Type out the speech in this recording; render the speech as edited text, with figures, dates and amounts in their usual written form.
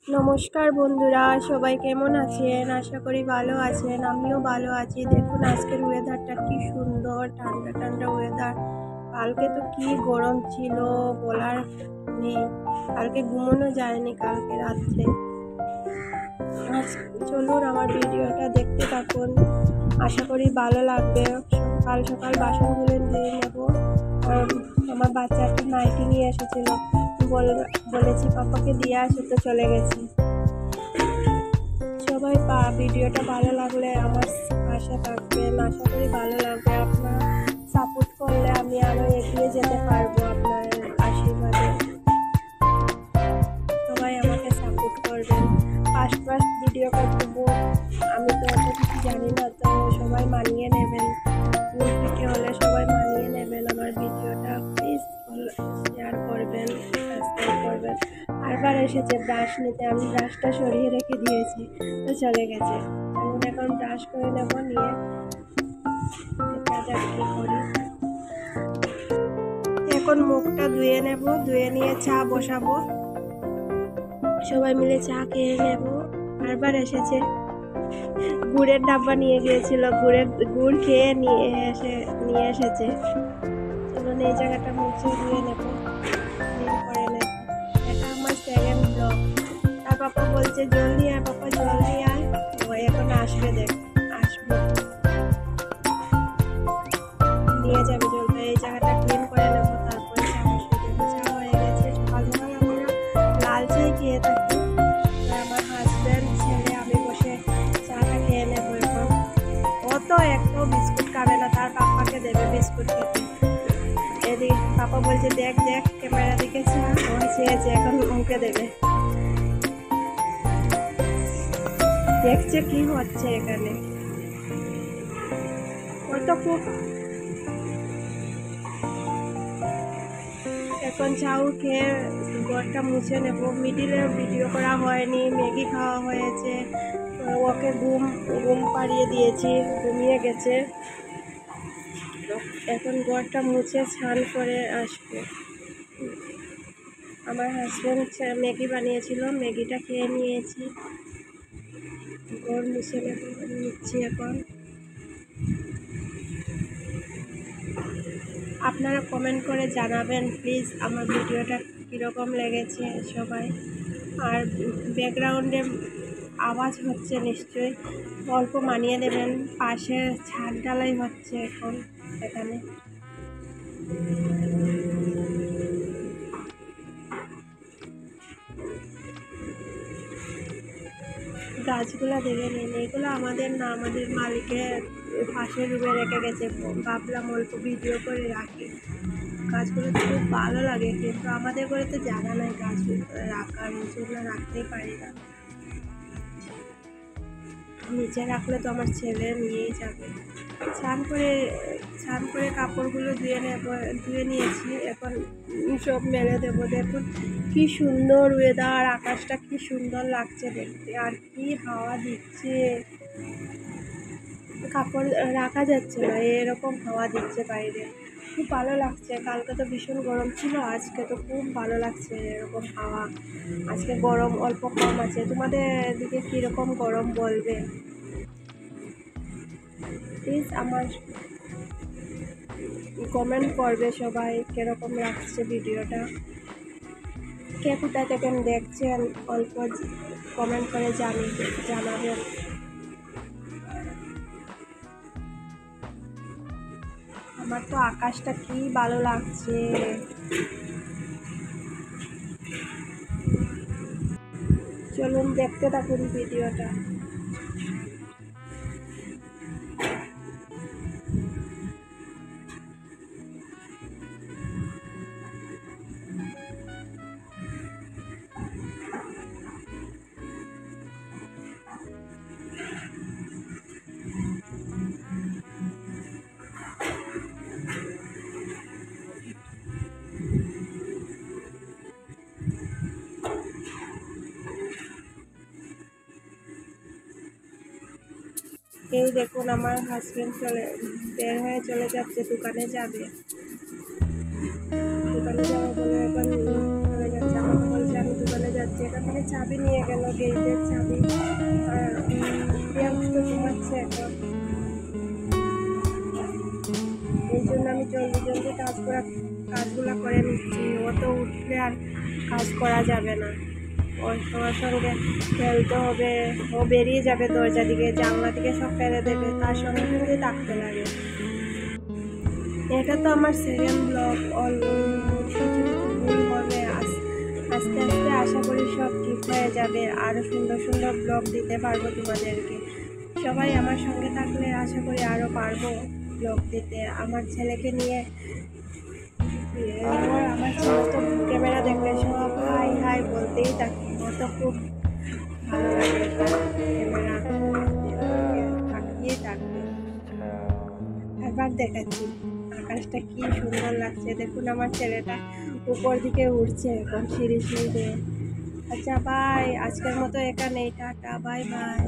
নমস্কার বন্ধুরা, সবাই কেমন আছেন? আশা করি ভালো আছেন। আমিও ভালো আছি। দেখুন আজকের ওয়েদারটা কি সুন্দর, ঠান্ডা ঠান্ডা ওয়েদার। কালকে তো কি গরম ছিল বলার নেই। কালকে ঘুমানো যায়নি কালকে রাত্রে। আজ চলুন আমার ভিডিওটা দেখতে থাকুন, আশা করি ভালো লাগবে। সকাল সকাল বাসনগুলো ধুয়ে নেব। আর আমার বাচ্চা একটা নাইটি নিয়ে এসেছিল, বলেছি পাপাকে দিয়ে আসে, তো চলে গেছে। সবাই ভিডিওটা ভালো লাগলে আমার পাশে থাকবেন, আশা করি ভালো লাগবে। আপনার সাপোর্ট করলে আমি আরও এগিয়ে যেতে পারবো আপনার আশীর্বাদে। সবাই আমাকে সাপোর্ট করবেন। ফার্স্ট ভিডিও করবো, আমি তো অত কিছু জানি না, তো সবাই মানিয়ে নেবেন। ভিডিও হলে সবাই মানিয়ে নেবেন আমার ভিডিওটা। প্লিজ শেয়ার করবেন, সাবস্ক্রাইব করবেন। বারবার এসেছে ব্রাশ নিতে, আমি ব্রাশটা সরিয়ে রেখে দিয়েছি, তো চলে গেছে। আমি এখন ব্রাশ করে নেব, নিয়ে দেখা যাক কী করি। এখন মুখটা ধুয়ে নেব, ধুয়ে নিয়ে চা বসাবো, সবাই মিলে চা খেয়ে নেব। বারবার এসেছে, গুড়ের ডাব্বা নিয়ে গিয়েছিল, গুড় খেয়ে নিয়ে এসেছে। চলুন এই জায়গাটা মুছে ধুয়ে নেব, ক্লিন করে নেব। এটা আমার সেকেন্ড ব্লগ। তার পাপা বলছে জলদি আয় পাপা, জলদি আয়। ও এখন আসবে, আসবে, নিয়ে যাবে জলদি। এই জায়গাটা ক্লিন করে নেব, তারপরে চা বসিয়ে দেবো। চা হয়ে গেছে। সকাল সকাল আমরা লাল চাই খেয়ে থাকি। আমার হাজব্যান্ড, ছেলে, আমি বসে চাটা খেয়ে নেবো। এখন ও তো একটু বিস্কুট খাবে না, তার পাপাকে দেবে বিস্কুট খেতে। এদিকে পাপা বলছে দেখ দেখ ক্যামেরা দিকে চা, ও চেয়েছে, এখন মুখে দেবে। দেখছে কি হচ্ছে এখানে। ও তো খুব, এখন চাউ খেয়ে ঘরটা মুছে নেব। মিডিলে ভিডিও করা হয়নি, ম্যাগি খাওয়া হয়েছে। ওকে ঘুম পাড়িয়ে দিয়েছি, ঘুমিয়ে গেছে। এখন ঘরটা মুছে স্নান করে আসবো। আমার হাজব্যান্ড ম্যাগি বানিয়েছিল, ম্যাগিটা খেয়ে নিয়েছি। ঘর মুছে নিচ্ছি এখন। আপনারা কমেন্ট করে জানাবেন প্লিজ আমার ভিডিওটা কীরকম লেগেছে সবাই। আর ব্যাকগ্রাউন্ডে আওয়াজ হচ্ছে নিশ্চয়ই, অল্প মানিয়ে নেবেন। পাশে ছাদ ঢালাই হচ্ছে এখন এখানে। গাছগুলো দেখে নিন, এগুলো আমাদের না, আমাদের মালিকের পাশের রুমে রেখে গেছে। ভাবলাম অল্প ভিডিও করে রাখি। গাছগুলো খুব ভালো লাগে, কিন্তু আমাদের ঘরে তো জায়গা নাই গাছ রাখার, এই জন্য রাখতেই পারি না। নিচে রাখলে তো আমার ছেলে নিয়েই যাবে। স্নান করে কাপড়গুলো ধুয়ে নিয়েছি, এখন সব মেলে দেবো। দেখুন কি সুন্দর ওয়েদার, আকাশটা কি সুন্দর লাগছে দেখতে, আর কি হাওয়া দিচ্ছে। কাপড় রাখা যাচ্ছে না, এরকম হাওয়া দিচ্ছে বাইরে, খুব ভালো লাগছে। কালকে তো ভীষণ গরম ছিল, আজকে তো খুব ভালো লাগছে এরকম হাওয়া। আজকে গরম অল্প কম আছে। তোমাদের দিকে কীরকম গরম বলবে প্লিজ, আমার কমেন্ট করবে সবাই কীরকম লাগছে ভিডিওটা। কে কোথায় থেকে দেখছেন অল্প কমেন্ট করে জানাবেন। আমার তো আকাশটা কি ভালো লাগছে। চলুন দেখতে থাকুন ভিডিওটা। এই দেখুন আমার হাজব্যান্ড বের হয়ে চলে যাচ্ছে, দোকানে যাবে বলে এখন চলে যাচ্ছে। আমাকে বলছে আমি দোকানে যাচ্ছি, যেটা থেকে চাবি নিয়ে গেল, গেটের চাবি। আর প্রিয়াংশ তো ঘুমাচ্ছে এখন, এই জন্য আমি জলদি জলদি কাজগুলো করে নিচ্ছি। ও তো উঠলে আর কাজ করা যাবে না, ওর তোমার সঙ্গে খেলতে হবে। ও বেরিয়ে যাবে দরজা দিকে, জানলা দিকে সব ফেলে দেবে, তার সঙ্গে সঙ্গে ডাকতে লাগে। এটা তো আমার সেকেন্ড ব্লগ। কিছু কিছু ভুল হবে, আস্তে আস্তে আশা করি সব ঠিক হয়ে যাবে, আরও সুন্দর সুন্দর ব্লগ দিতে পারবো তোমাদেরকে। সবাই আমার সঙ্গে থাকলে আশা করি আরও পারবো ব্লগ দিতে। আমার ছেলেকে নিয়ে, আমার ছেলে তো ক্যামেরা দেখলে সব হাই হাই বলতেই থাকে। ও তো খুব ভালো লাগে ক্যামেরা তাকিয়ে থাকবে। একবার দেখাচ্ছি আকাশটা কি সুন্দর লাগছে, দেখুন আমার ছেলেটা উপর দিকে উঠছে এখন সিঁড়ি সিঁড়ি। আচ্ছা বাই, আজকের মতো এখানেই, টাটা, বাই বাই।